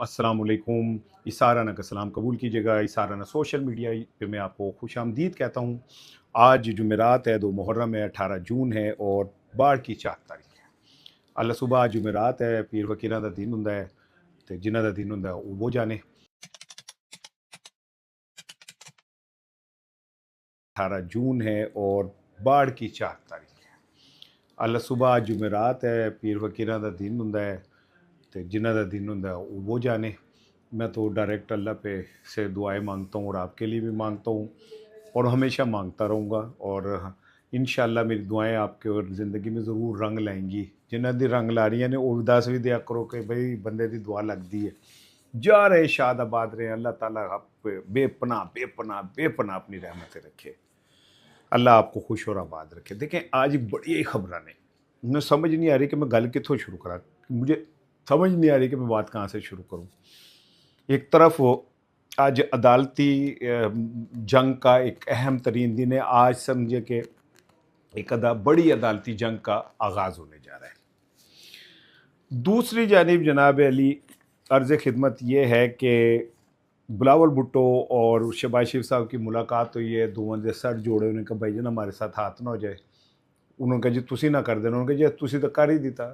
अस्सलामुअलैकुम। इसाराना का सलाम कबूल कीजिएगा। इसाराना सोशल मीडिया पे मैं आपको खुशामदीद कहता हूँ। आज जुमेरात है, 2 मुहर्रम है, 18 जून है और बाढ़ की 4 तारीख है। अल्लाह सुबह आज जुमेरात है, पीर फकीरां दा दिन हुंदा है ते जिन्हां दा दिन हुंदा है वो जाने। 18 जून है और बाढ़ की 4 तारीख है। अल्लाह सुबह आज जुमेरात है, पीर फकीरां दा दिन हुंदा है ते जिन्हां दा दिन हुंदा है वो जाने। मैं तो डायरेक्ट अल्लाह पे से दुआएं मांगता हूँ और आपके लिए भी मांगता हूँ और हमेशा मांगता रहूँगा। और इंशाअल्लाह मेरी दुआएं आपके और ज़िंदगी में ज़रूर रंग लाएंगी। जिन्हां दी रंग ला रही ने वो दस भी दिया करो कि भाई बंदे दी दुआ लगती है। जा रहे शाद आबाद रहे, अल्लाह ताला आप पे बेपना बेपना बेपना अपनी रहमतें रखे। अल्लाह आपको खुश और आबाद रखे। देखें आज बड़ी खबर ने, मुझे समझ नहीं आ रही कि मैं गल कितों शुरू करा। मुझे समझ नहीं आ रही कि मैं बात कहाँ से शुरू करूँ। एक तरफ वो आज अदालती जंग का एक अहम तरीन दिन है। आज समझे कि एक बड़ी अदालती जंग का आगाज़ होने जा रहा है। दूसरी जानिब जनाब अली, अर्ज़ खिदमत ये है कि बिलावल भुट्टो और शहबाज शरीफ साहब की मुलाकात हुई है। दोवां दे सर जोड़े, उन्होंने कहा भाई जी हमारे साथ हाथ ना हो जाए। उन्होंने कहा जी तुसी ना कर देना। उन्होंने कहा जी तुसी तो कर ही दिता।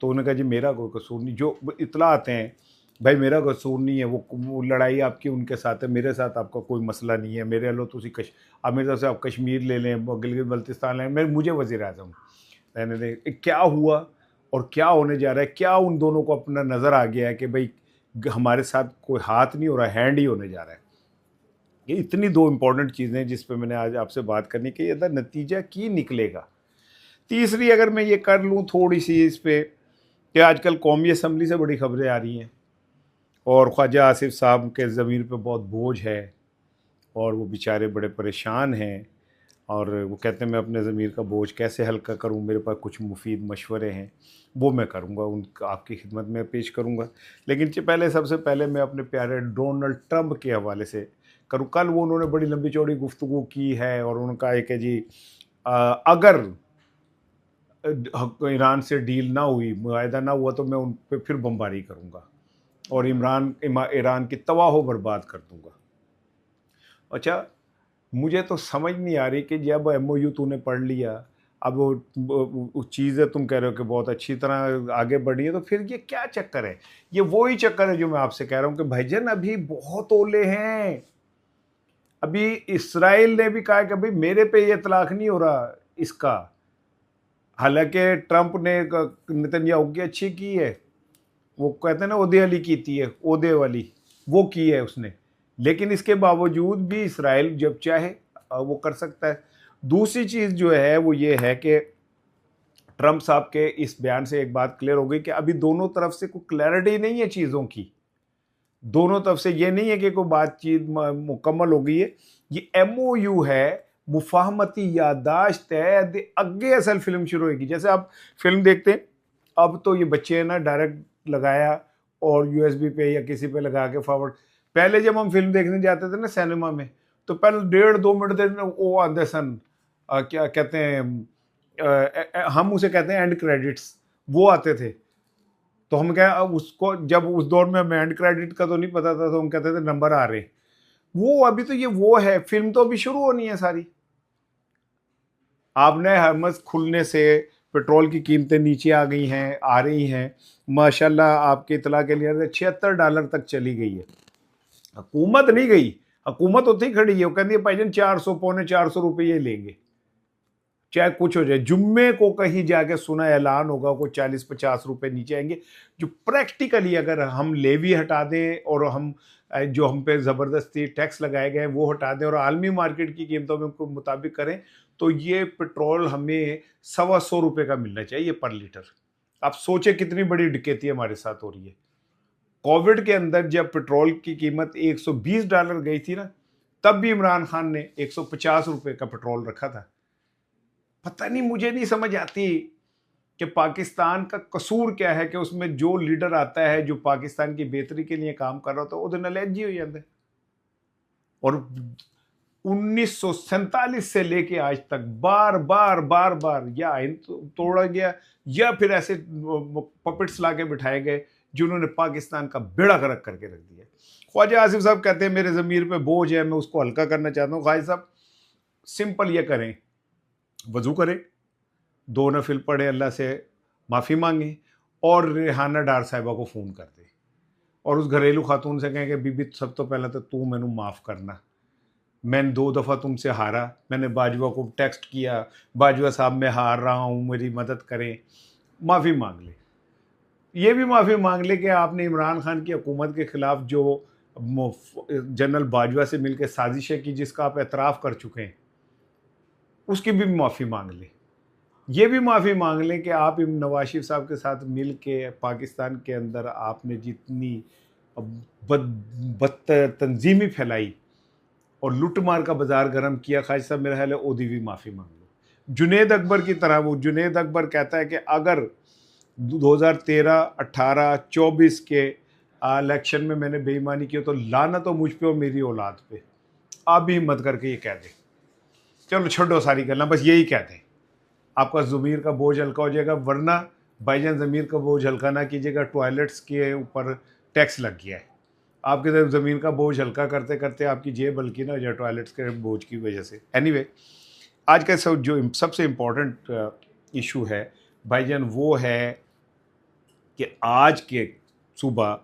तो उन्होंने कहा जी मेरा कोई कसूर नहीं। जो इतला आते हैं भाई मेरा कसूर नहीं है, वो लड़ाई आपकी उनके साथ है, मेरे साथ आपका कोई मसला नहीं है। मेरे लो तुसी अब मेरे तरफ से आप कश्मीर ले लें, गिलगित बल्तिस्तान ले लें, मुझे वज़ीर आज़म रहने दें। क्या हुआ और क्या होने जा रहा है? क्या उन दोनों को अपना नज़र आ गया है कि भाई हमारे साथ कोई हाथ नहीं हो रहा, हैंड ही होने जा रहा है। ये इतनी दो इंपॉर्टेंट चीज़ें हैं जिस पे मैंने आज आपसे बात करनी कि यदा नतीजा की निकलेगा। तीसरी अगर मैं ये कर लूँ थोड़ी सी इस पे कि आजकल कौमी असम्बली से बड़ी खबरें आ रही हैं और ख्वाजा आसिफ साहब के ज़मीर पे बहुत बोझ है और वो बेचारे बड़े परेशान हैं और वो कहते हैं मैं अपने ज़मीर का बोझ कैसे हल्का करूं, मेरे पास कुछ मुफीद मशवरे हैं, वो मैं करूंगा, उन आपकी खिदमत में पेश करूंगा। लेकिन पहले सबसे पहले मैं अपने प्यारे डोनाल्ड ट्रंप के हवाले से करूँ। कल वो उन्होंने बड़ी लंबी चौड़ी गुफ्तगू की है और उनका एक है जी अगर ईरान से डील ना हुई, मुआहदा ना हुआ तो मैं उन पर फिर बमबारी करूँगा और ईरान की तबाह बर्बाद कर दूंगा। अच्छा, मुझे तो समझ नहीं आ रही कि जब एमओयू तूने पढ़ लिया, अब वो चीज़ें तुम कह रहे हो कि बहुत अच्छी तरह आगे बढ़ी है, तो फिर ये क्या चक्कर है? ये वही चक्कर है जो मैं आपसे कह रहा हूँ कि भाईजान अभी बहुत ओले हैं। अभी इसराइल ने भी कहा कि भाई मेरे पे ये इतलाक नहीं हो रहा इसका। हालांकि ट्रंप ने नेतन्याहू की अच्छी की है, वो कहते हैं ना ओदे वाली कीती है, ओदे वाली वो की है उसने। लेकिन इसके बावजूद भी इसराइल जब चाहे वो कर सकता है। दूसरी चीज़ जो है वो ये है कि ट्रंप साहब के इस बयान से एक बात क्लियर हो गई कि अभी दोनों तरफ से कोई क्लैरिटी नहीं है चीज़ों की। दोनों तरफ से ये नहीं है कि कोई बातचीत मुकम्मल हो गई है। ये एमओयू है, मुफाहमती यादाश्त है। आगे असल फिल्म शुरू होगी। जैसे आप फिल्म देखते हैं, अब तो ये बच्चे ना डायरेक्ट लगाया और यूएसबी पे या किसी पे लगा के फॉरवर्ड। पहले जब हम फिल्म देखने जाते थे ना सिनेमा में, तो पहले 1.5-2 मिनट देर वो आते सन, क्या कहते हैं, हम उसे कहते हैं एंड क्रेडिट्स, वो आते थे। तो हम क्या, अब उसको जब उस दौर में हमें एंड क्रेडिट का तो नहीं पता था, तो हम कहते थे नंबर आ रहे। वो अभी तो ये वो है, फिल्म तो अभी शुरू होनी है सारी। आपने हरमस खुलने से पेट्रोल की कीमतें नीचे आ गई हैं, आ रही हैं माशाल्लाह। आपके इतला के लिए $76 तक चली गई है। हुकूमत नहीं गई, हुकूमत उतनी खड़ी है, वो कहती है भाईजान 400 ₹450 लेंगे चाहे कुछ हो जाए। जुम्मे को कहीं जाके सुना ऐलान होगा कोई 40-50 रुपए नीचे आएंगे। जो प्रैक्टिकली अगर हम लेवी हटा दें और हम जो हम पे ज़बरदस्ती टैक्स लगाए गए हैं वो हटा दें और आलमी मार्केट की कीमतों में उनको मुताबिक करें, तो ये पेट्रोल हमें ₹125 का मिलना चाहिए पर लीटर। आप सोचे कितनी बड़ी डकैती हमारे साथ हो रही है। कोविड के अंदर जब पेट्रोल की कीमत $120 गई थी ना, तब भी इमरान खान ने ₹150 का पेट्रोल रखा था। पता नहीं, मुझे नहीं समझ आती कि पाकिस्तान का कसूर क्या है कि उसमें जो लीडर आता है जो पाकिस्तान की बेहतरी के लिए काम कर रहा होता है वो नलैजी हो जाता है। और 1947 से लेके आज तक बार बार या आइन तोड़ा गया या फिर ऐसे पपेट्स लाके बिठाए गए जिन्होंने पाकिस्तान का बेड़ा गर्क करके रख दिया। ख्वाजा आसिफ साहब कहते हैं मेरे ज़मीर पे बोझ है, मैं उसको हल्का करना चाहता हूँ। ख्वाजा साहब सिंपल ये करें, वज़ू करें, 2 नफिल पढ़े, अल्लाह से माफ़ी मांगें और रेहाना डार साहिबा को फ़ोन कर दें और उस घरेलू खातून से कहें कि बीबी सब तो पहले तो तू मैनू माफ़ करना, मैंने 2 दफ़ा तुमसे हारा, मैंने बाजवा को टेक्स्ट किया, बाजवा साहब मैं हार रहा हूँ, मेरी मदद करें, माफ़ी मांग ले। ये भी माफ़ी मांग ले कि आपने इमरान खान की हुकूमत के ख़िलाफ़ जो जनरल बाजवा से मिलकर साजिशें की जिसका आप एतराफ़ कर चुके हैं, उसकी भी माफ़ी मांग ले। ये भी माफ़ी मांग लें कि आप नवाज शरीफ साहब के साथ मिल के पाकिस्तान के अंदर आपने जितनी बदतर तंजीमी फैलाई और लुट मार का बाजार गर्म किया, खाज साहब मेरा ख्याल है ओदी भी माफ़ी मांग लो। जुनेद अकबर की तरह, वो जुनेद अकबर कहता है कि अगर 2013, 18, 24 के इलेक्शन में मैंने बेईमानी की तो लाना तो मुझ पे और मेरी औलाद पे। आप भी हिम्मत करके ये कह दें, चलो छोड़ो सारी गल्ला, बस यही कह दें, आपका ज़मीर का बोझ हल्का हो जाएगा। वरना भाईजान ज़मीर का बोझ हल्का ना कीजिएगा, टॉयलेट्स के ऊपर टैक्स लग गया है, आपके ज़मीन का बोझ हल्का करते करते आपकी जेब हल्की ना हो जाए टॉयलेट्स के बोझ की वजह से। एनीवे, आज का जो सबसे इम्पोर्टेंट इशू है भाईजान वो है कि आज के सुबह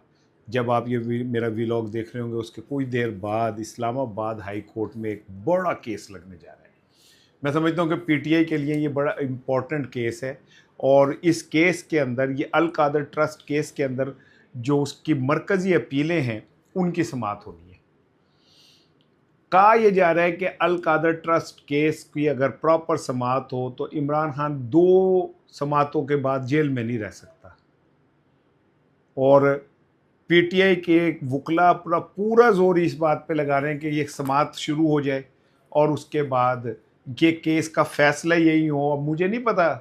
जब आप ये मेरा व्लॉग देख रहे होंगे उसके कुछ देर बाद इस्लामाबाद हाई कोर्ट में एक बड़ा केस लगने जा रहा है। मैं समझता हूँ कि पीटीआई के लिए ये बड़ा इम्पॉर्टेंट केस है और इस केस के अंदर, ये अल कादर ट्रस्ट केस के अंदर जो उसकी मरकज़ी अपीलें हैं उनकी समाअत होनी है। कहा यह जा रहा है कि अल कादर ट्रस्ट केस की अगर प्रॉपर समाअत हो तो इमरान खान 2 समाअतों के बाद जेल में नहीं रह सकता और पीटीआई के वकला पूरा जोर इस बात पे लगा रहे हैं कि ये समाअत शुरू हो जाए और उसके बाद ये केस का फैसला यही हो। अब मुझे नहीं पता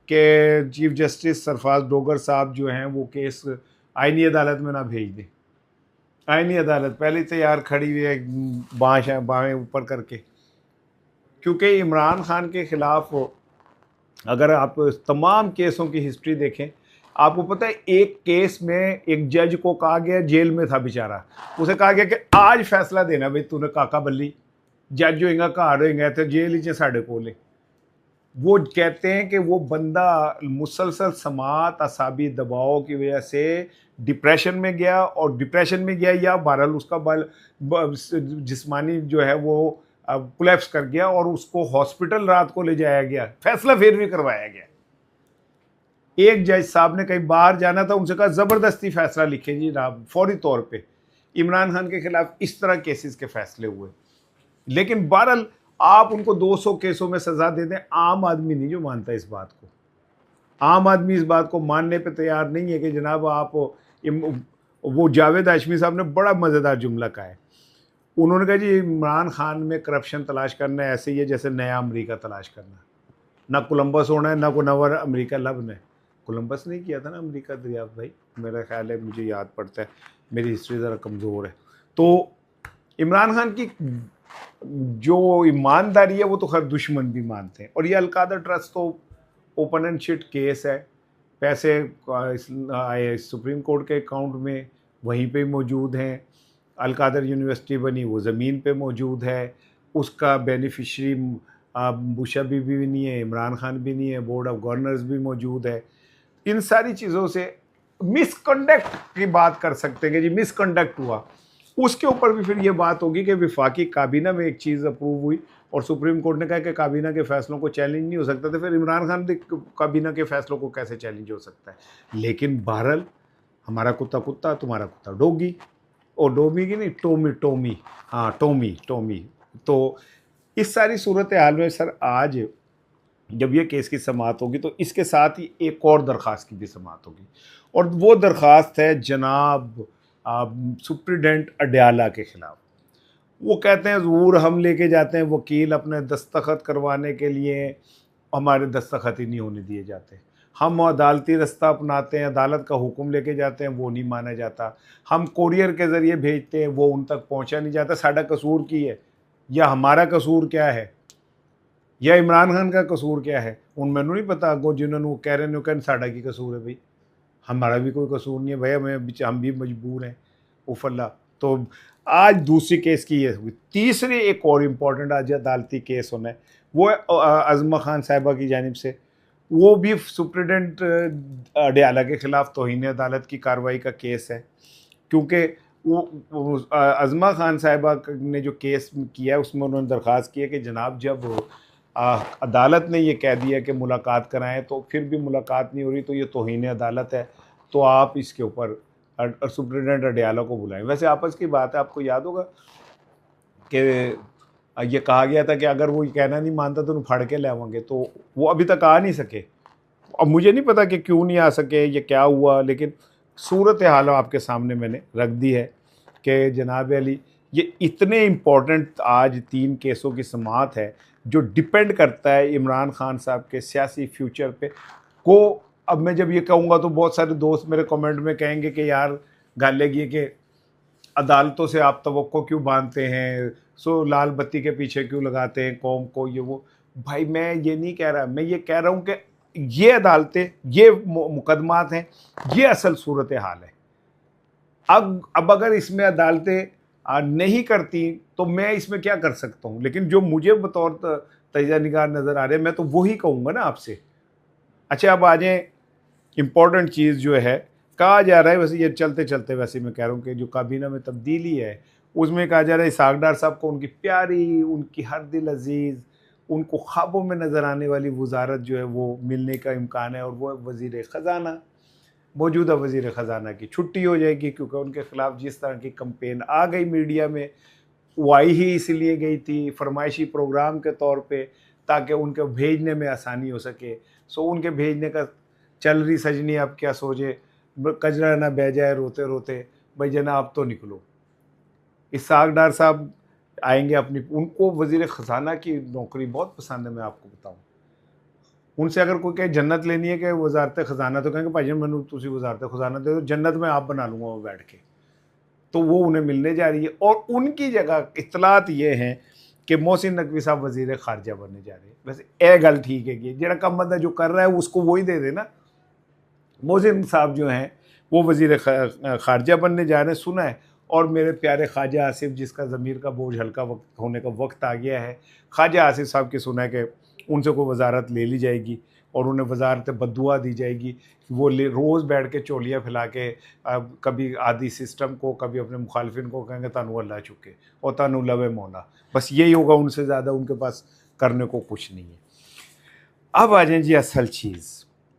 कि चीफ जस्टिस सरफराज डोगर साहब जो हैं वो केस आईनी अदालत में ना भेज दें। आईनी अदालत पहले से यार खड़ी हुई है बाहें ऊपर करके, क्योंकि इमरान खान के ख़िलाफ़ अगर आप तमाम केसों की हिस्ट्री देखें, आपको पता है एक केस में एक जज को कहा गया, जेल में था बेचारा, उसे कहा गया कि आज फैसला देना भाई तूने काका बल्ली, जज होएगा घर होएगा तो जेल ही साढ़े कोले। वो कहते हैं कि वो बंदा मुसलसल समात असाबी दबाव की वजह से डिप्रेशन में गया और डिप्रेशन में गया या बहरहाल उसका जिस्मानी जो है वो कोलैप्स कर गया और उसको हॉस्पिटल रात को ले जाया गया, फैसला फिर भी करवाया गया। एक जज साहब ने कहीं बाहर जाना था, उनसे कहा ज़बरदस्ती फैसला लिखे जी फौरी तौर पे। इमरान खान के खिलाफ इस तरह केसेस के फैसले हुए, लेकिन बहरहाल आप उनको 200 केसों में सज़ा दे दें, आम आदमी नहीं जो मानता इस बात को। आम आदमी इस बात को मानने पे तैयार नहीं है कि जनाब आप वो जावेद हाशमी साहब ने बड़ा मज़ेदार जुमला कहा है। उन्होंने कहा जी इमरान खान में करप्शन तलाश करना ऐसे ही है जैसे नया अमेरिका तलाश करना, ना कोलंबस होना है ना को नवर अमेरिका लबना है। कोलंबस नहीं किया था ना अमेरिका दरियाफ्त भाई, मेरा ख्याल है, मुझे याद पड़ता है, मेरी हिस्ट्री ज़रा कमज़ोर है। तो इमरान खान की जो ईमानदारी है वो तो खैर दुश्मन भी मानते हैं। और ये अल कादर ट्रस्ट तो ओपन एंड शिट केस है, पैसे आए सुप्रीम कोर्ट के अकाउंट में, वहीं पे मौजूद हैं। अल कादर यूनिवर्सिटी बनी वो ज़मीन पे मौजूद है, उसका बेनिफिशरी बुशा बीबी भी नहीं है, इमरान खान भी नहीं है, बोर्ड ऑफ गवर्नर्स भी मौजूद है। इन सारी चीज़ों से मिसकंडक्ट की बात कर सकते हैं कि जी मिसकंडक्ट हुआ, उसके ऊपर भी फिर ये बात होगी कि विफाकी काबीना में एक चीज़ अप्रूव हुई और सुप्रीम कोर्ट ने कहा कि काबीना के फैसलों को चैलेंज नहीं हो सकता, तो फिर इमरान खान के काबीना के फैसलों को कैसे चैलेंज हो सकता है। लेकिन बहरहाल हमारा कुत्ता कुत्ता, तुम्हारा कुत्ता डोगी, और डोमी की नहीं टोमी टोमी, हाँ टोमी। तो इस सारी सूरत हाल में सर आज जब ये केस की समाअत होगी तो इसके साथ ही एक और दरख्वास्त की भी समाअत होगी, और वो दरख्वास्त है जनाब सुप्रिटेंडेंट अडयाला के ख़िलाफ़। वो कहते हैं ज़रूर हम लेके जाते हैं वकील अपने दस्तखत करवाने के लिए, हमारे दस्तखत ही नहीं होने दिए जाते। हम अदालती रास्ता अपनाते हैं, अदालत का हुक्म लेके जाते हैं, वो नहीं माना जाता। हम कोरियर के ज़रिए भेजते हैं, वो उन तक पहुंचा नहीं जाता। साडा कसूर की है या हमारा कसूर क्या है या इमरान खान का कसूर क्या है? उन मैनू नहीं पता, अगों जिन्होंने वो कह रहे हैं साडा की कसूर है भाई, हमारा भी कोई कसूर नहीं है भैया, हम भी मजबूर हैं उफल्ला। तो आज दूसरी केस की ये हुई। तीसरी एक और इम्पोर्टेंट आज अदालती केस होना है, वो है अज़मा खान साहिबा की जानिब से। वो भी सुप्रिटेंडेंट अडयाला के खिलाफ तौहीन अदालत की कार्रवाई का केस है, क्योंकि वो अज़मा खान साहिबा ने जो केस किया है उसमें उन्होंने दरख्वास्त की है कि जनाब जब अदालत ने ये कह दिया कि मुलाकात कराएं तो फिर भी मुलाकात नहीं हो रही, तो ये तौहीन अदालत है, तो आप इसके ऊपर सुप्रिटेंडेंट अडयाला को बुलाएं। वैसे आपस की बात है, आपको याद होगा कि ये कहा गया था कि अगर वो कहना नहीं मानता तो फाड़ के ले आवांगे, तो वो अभी तक आ नहीं सके। अब मुझे नहीं पता कि क्यों नहीं आ सके, ये क्या हुआ, लेकिन सूरत हाल आपके सामने मैंने रख दी है कि जनाब अली ये इतने इम्पोर्टेंट आज 3 केसों की समाअत है जो डिपेंड करता है इमरान खान साहब के सियासी फ्यूचर पे को। अब मैं जब ये कहूँगा तो बहुत सारे दोस्त मेरे कमेंट में कहेंगे कि यार गालेगी कि अदालतों से आप तवक्को क्यों बांधते हैं, सो लाल बत्ती के पीछे क्यों लगाते हैं कौम को, ये वो। भाई मैं ये नहीं कह रहा, मैं ये कह रहा हूँ कि ये अदालतें, ये मुकदमात हैं, ये असल सूरत हाल है। अब अगर इसमें अदालतें नहीं करती तो मैं इसमें क्या कर सकता हूँ, लेकिन जो मुझे बतौर तजिया निगार नज़र आ रहे हैं मैं तो वही कहूँगा ना आपसे। अच्छा अब आ जाए इम्पोर्टेंट चीज़ जो है, कहा जा रहा है, वैसे ये चलते चलते वैसे मैं कह रहा हूँ कि जो काबीना में तब्दीली है उसमें कहा जा रहा है इसहाक डार साहब को उनकी प्यारी, उनकी हर दिल अजीज़, उनको ख्वाबों में नज़र आने वाली वजारत जो है वो मिलने का इम्कान है, और वो वज़ीर ख़जाना, मौजूदा वज़ीर ख़जाना की छुट्टी हो जाएगी, क्योंकि उनके ख़िलाफ़ जिस तरह की कंपेन आ गई मीडिया में, वो आई ही इसलिए गई थी फरमाइशी प्रोग्राम के तौर पे ताकि उनके भेजने में आसानी हो सके। सो उनके भेजने का चल रही सजनी, अब क्या सोचे, कजरा ना बह जाए रोते रोते, भाई जनाब तो निकलो। इसहाक डार साहब आएंगे अपनी, उनको वज़ीर ख़जाना की नौकरी बहुत पसंद है, मैं आपको बताऊँ। उनसे अगर कोई कहे जन्नत लेनी है कि वजारत ख़जाना, तो कहेंगे भाई मैंने तुसी वजारत ख़जाना दे दो, जन्नत में आप बना लूँगा वो बैठ के। तो वो उन्हें मिलने जा रही है, और उनकी जगह इतलात ये हैं कि मोहसिन नकवी साहब वज़ीर ख़ारजा बनने जा रहे हैं। वैसे ए गल ठीक है कि जरा कम बंदा जो कर रहा है उसको वही दे देना। मोहसिन साहब जो हैं वो वज़ीर ख़ारजा बनने जा रहे हैं, सुना है। और मेरे प्यारे ख्वाजा आसिफ, जिसका ज़मीर का बोझ हल्का होने का वक्त आ गया है, ख्वाजा आसिफ साहब की सुना है कि उनसे कोई वजारत ले ली जाएगी और उन्हें वजारत बद्दुआ दी जाएगी। वो रोज़ बैठ के चोलियाँ फैला के कभी आदि सिस्टम को, कभी अपने मुखालफिन को कहेंगे तानू अल्लाह चुके और तानू लवे मौला, बस यही होगा, उनसे ज़्यादा उनके पास करने को कुछ नहीं है। अब आ जाए जी असल चीज़,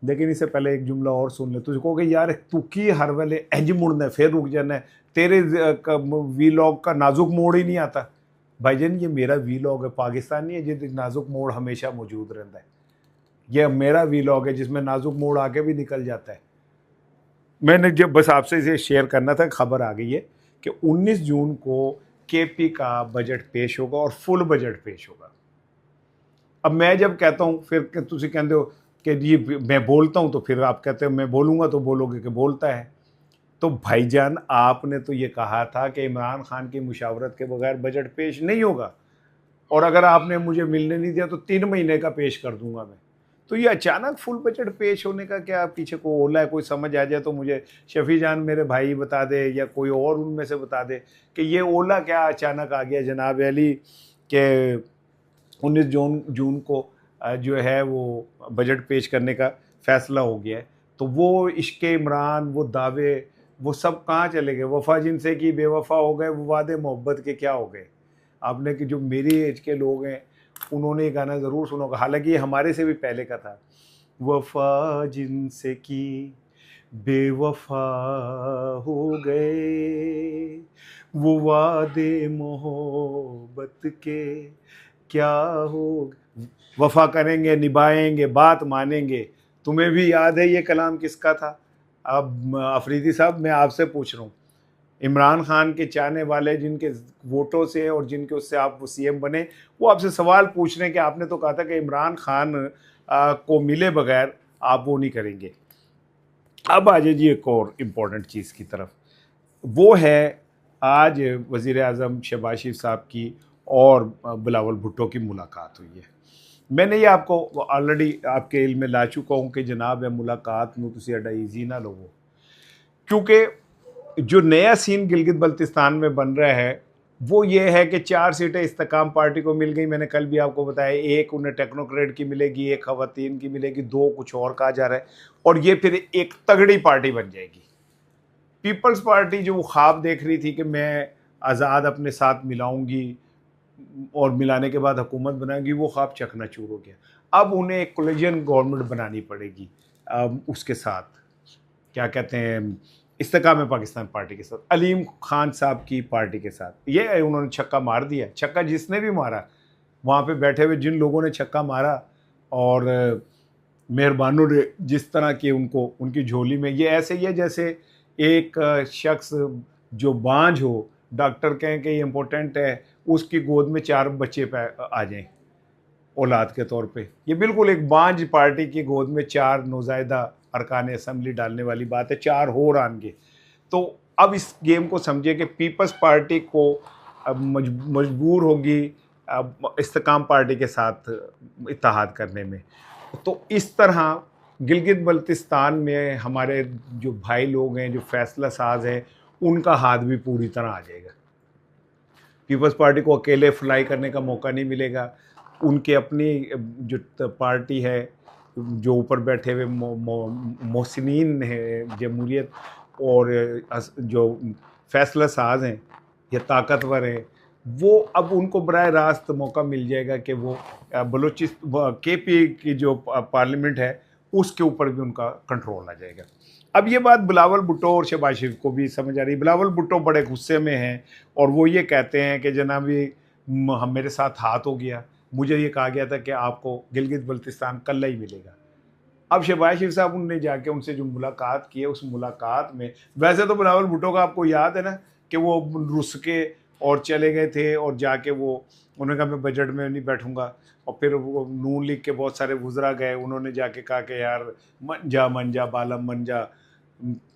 लेकिन इससे पहले एक जुमला और सुन ले। तुझे कहोगे यार तू की हर वेले इंज मुड़ना फिर रुक जाना है, तेरे वीलॉग का नाजुक मोड़ ही नहीं आता। भाईजान ये मेरा वीलॉग है, पाकिस्तान नहीं है जिस नाजुक मोड़ हमेशा मौजूद रहता है। यह मेरा वीलॉग है जिसमें नाजुक मोड़ आके भी निकल जाता है। मैंने जब बस आपसे इसे शेयर करना था, खबर आ गई है कि 19 जून को केपी का बजट पेश होगा और फुल बजट पेश होगा। अब मैं जब कहता हूँ फिर तुम कहते हो कि जी मैं बोलता हूँ, तो फिर आप कहते हो मैं बोलूँगा तो बोलोगे कि बोलता है। तो भाईजान आपने तो ये कहा था कि इमरान खान की मुशावरत के बगैर बजट पेश नहीं होगा, और अगर आपने मुझे मिलने नहीं दिया तो 3 महीने का पेश कर दूंगा मैं। तो ये अचानक फुल बजट पेश होने का क्या पीछे को ओला है, कोई समझ आ जाए तो मुझे शफी जान मेरे भाई बता दे या कोई और उनमें से बता दे कि ये ओला क्या अचानक आ गया जनाब अली के 19 जून को जो है वो बजट पेश करने का फ़ैसला हो गया है। तो वो इश्क़ इमरान, वो दावे, वो सब कहाँ चले गए? वफ़ा जिनसे की बेवफ़ा हो गए, वो वादे मोहब्बत के क्या हो गए? आपने कि जो मेरी एज के लोग हैं उन्होंने ये गाना ज़रूर सुना होगा, हालांकि ये हमारे से भी पहले का था। वफ़ा जिनसे की बेवफ़ा हो गए, वो वादे मोहब्बत के क्या हो, वफ़ा करेंगे, निभाएंगे, बात मानेंगे। तुम्हें भी याद है ये कलाम किसका था? अब अफरीदी साहब मैं आपसे पूछ रहा हूँ, इमरान खान के चाहने वाले जिनके वोटों से और जिनके उससे आप वो सीएम बने, वो आपसे सवाल पूछ रहे हैं कि आपने तो कहा था कि इमरान खान को मिले बगैर आप वो नहीं करेंगे। अब आ जाइए एक और इम्पोर्टेंट चीज़ की तरफ, वो है आज वज़ीर आज़म शहबाज शरीफ साहब की और बिलावल भुट्टो की मुलाकात हुई है। मैंने ये आपको ऑलरेडी आपके इल्म में ला चुका हूँ कि जनाब है मुलाकात नूं तुसीं एडा ईजी ना लवो, क्योंकि जो नया सीन गिलगित बल्तिस्तान में बन रहा है वो ये है कि 4 सीटें इस्तेकाम पार्टी को मिल गई। मैंने कल भी आपको बताया, एक उन्हें टेक्नोक्रेट की मिलेगी, एक खवातीन की मिलेगी, 2 कुछ और कहा जा रहा है, और ये फिर एक तगड़ी पार्टी बन जाएगी। पीपल्स पार्टी जो वो ख्वाब देख रही थी कि मैं आज़ाद अपने साथ मिलाऊंगी और मिलाने के बाद हुकूमत बनाएगी, वो ख्वाब चकनाचूर हो गया। अब उन्हें एक कोलिजन गवर्नमेंट बनानी पड़ेगी उसके साथ, क्या कहते हैं, इस्तेकाम पाकिस्तान पार्टी के साथ, अलीम खान साहब की पार्टी के साथ। ये उन्होंने छक्का मार दिया। छक्का जिसने भी मारा, वहाँ पे बैठे हुए जिन लोगों ने छक्का मारा और मेहरबानों ने जिस तरह के उनको उनकी झोली में, ये ऐसे ही है जैसे एक शख्स जो बांझ हो, डॉक्टर कहें कि ये इम्पोर्टेंट है, उसकी गोद में 4 बच्चे आ जाएं औलाद के तौर पे। ये बिल्कुल एक बांझ पार्टी की गोद में 4 नौज़ायदा अरकान असम्बली डालने वाली बात है, 4 और आएंगे। तो अब इस गेम को समझिए कि पीपल्स पार्टी को अब मजबूर होगी अब इस्तेकाम पार्टी के साथ इत्तेहाद करने में। तो इस तरह गिलगित बल्तिस्तान में हमारे जो भाई लोग हैं, जो फैसला साज हैं, उनका हाथ भी पूरी तरह आ जाएगा। पीपल्स पार्टी को अकेले फ्लाई करने का मौका नहीं मिलेगा। उनके अपनी जो पार्टी है, जो ऊपर बैठे हुए मोहसिनीन है जमहूरियत, और जो फैसला साज हैं या ताकतवर हैं, वो अब उनको बराह रास्त मौका मिल जाएगा कि वो KP की जो पार्लियामेंट है उसके ऊपर भी उनका कंट्रोल आ जाएगा। अब ये बात बिलावल भुट्टो और शहबाज शरीफ को भी समझ आ रही है। बिलावल भुट्टो बड़े गुस्से में हैं और वो ये कहते हैं कि जनाबी हम मेरे साथ हाथ हो गया, मुझे ये कहा गया था कि आपको गिलगित बल्तिस्तान कल ही मिलेगा। अब शहबाज शरीफ साहब उनने जाके उनसे जो मुलाकात की है, उस मुलाकात में वैसे तो बिलावल भुट्टो का आपको याद है ना कि वो रुस के और चले गए थे और जाके वो उन्होंने कहा मैं बजट में नहीं बैठूंगा, और फिर वो नून लीग के बहुत सारे वुज़रा गए, उन्होंने जाके कहा कि यार मन जा बालम मन जा,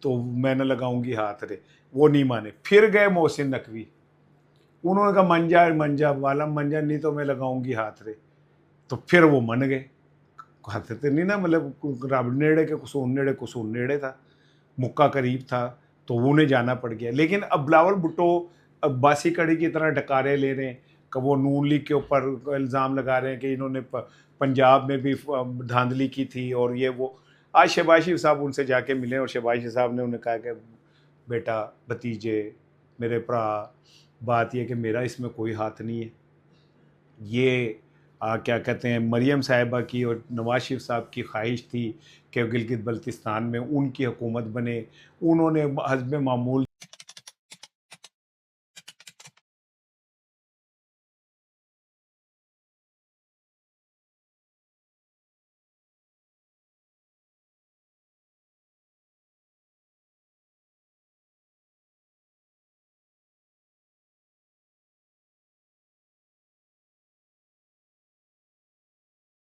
तो मैं न लगाऊंगी हाथ रे, वो नहीं माने। फिर गए मोहसिन नकवी, उन्होंने कहा मन जा बालम मन जा, नहीं तो मैं लगाऊंगी हाथ रे, तो फिर वो मन गए। कहते थे नहीं ना, मतलब रब नेड़े के कुसून नेड़े था, मुक्का करीब था, तो उन्हें जाना पड़ गया। लेकिन अब बिलावल भुट्टो अब बासी कड़ी की तरह डकारे ले रहे हैं कि वो नून लीग के ऊपर इल्ज़ाम लगा रहे हैं कि इन्होंने पंजाब में भी धांधली की थी और ये वो। आज शहबाज शरीफ साहब उनसे जाके मिले और शहबाज शरीफ साहब ने उन्हें कहा कि बेटा, भतीजे, मेरे भरा, बात यह कि मेरा इसमें कोई हाथ नहीं है। ये क्या कहते हैं, मरियम साहिबा की और नवाज शरीफ साहब की ख्वाहिश थी कि गिलगित बल्तिस्तान में उनकी हुकूमत बने। उन्होंने हस्ब मामूल